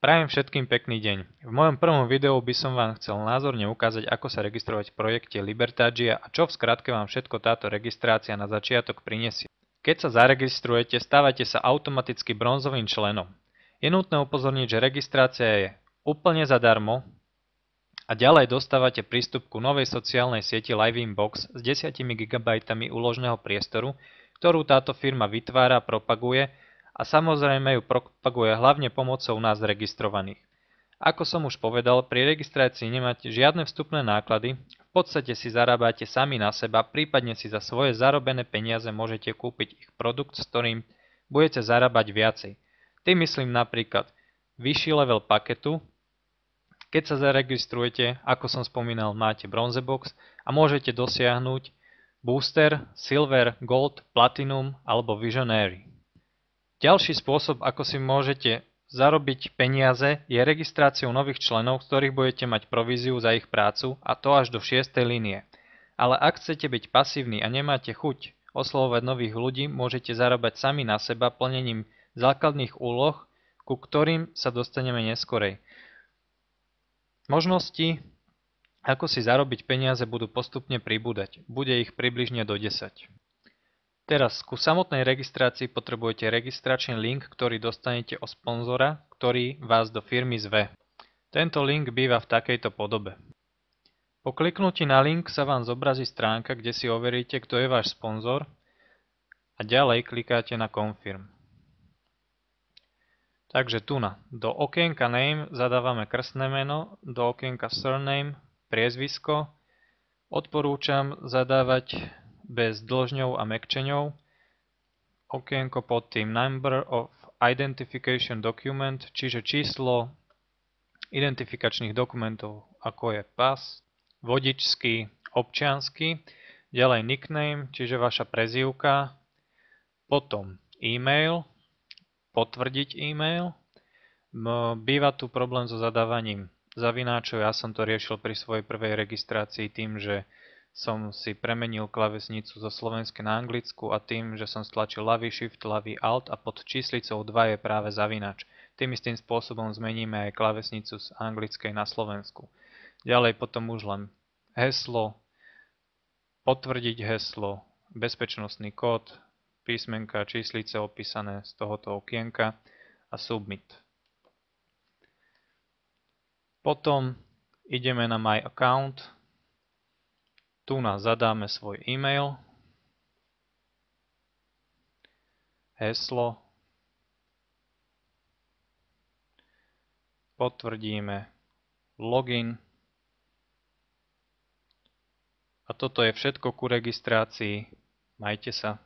Prajem všetkým pekný deň. V mojom prvom videu by som vám chcel názorne ukázať, ako sa registrovať v projekte Libertagia a čo v skratke vám všetko táto registrácia na začiatok prinesie. Keď sa zaregistrujete, stávate sa automaticky bronzovým členom. Je nutné upozorniť, že registrácia je úplne zadarmo a ďalej dostávate prístup ku novej sociálnej sieti Liveinbox s 10 GB úložného priestoru, ktorú táto firma vytvára a propaguje, a samozrejme ju propaguje hlavne pomocou nás registrovaných. Ako som už povedal, pri registrácii nemáte žiadne vstupné náklady, v podstate si zarábate sami na seba, prípadne si za svoje zarobené peniaze môžete kúpiť ich produkt, s ktorým budete zarábať viacej. Tým myslím napríklad vyšší level paketu. Keď sa zaregistrujete, ako som spomínal, máte bronze box a môžete dosiahnuť booster, silver, gold, platinum alebo visionary. Ďalší spôsob, ako si môžete zarobiť peniaze, je registráciou nových členov, z ktorých budete mať províziu za ich prácu, a to až do 6. línie. Ale ak chcete byť pasívni a nemáte chuť oslovovať nových ľudí, môžete zarábať sami na seba plnením základných úloh, ku ktorým sa dostaneme neskorej. Možnosti, ako si zarobiť peniaze, budú postupne pribúdať. Bude ich približne do 10. Teraz ku samotnej registrácii potrebujete registračný link, ktorý dostanete od sponzora, ktorý vás do firmy zve. Tento link býva v takejto podobe. Po kliknutí na link sa vám zobrazí stránka, kde si overíte, kto je váš sponzor, a ďalej klikáte na Confirm. Takže do okienka Name zadávame krstné meno, do okienka Surname priezvisko. Odporúčam zadávať bez dĺžňov a mäkčeňov. Okienko pod tým Number of Identification Document, čiže číslo identifikačných dokumentov, ako je pas, vodičský, občiansky. Ďalej nickname, čiže vaša prezývka. Potom e-mail, potvrdiť e-mail. Býva tu problém so zadávaním zavináčov. Ja som to riešil pri svojej prvej registrácii tým, že som si premenil klávesnicu zo slovenskej na anglickú a tým, že som stlačil ľavý shift, ľavý alt a pod číslicou 2 je práve zavináč. Tým istým spôsobom zmeníme aj klávesnicu z anglickej na slovensku. Ďalej potom už len heslo, potvrdiť heslo, bezpečnostný kód, písmenka, číslice opísané z tohoto okienka a submit. Potom ideme na My Account. Tu zadáme svoj e-mail, heslo, potvrdíme login a toto je všetko ku registrácii. Majte sa.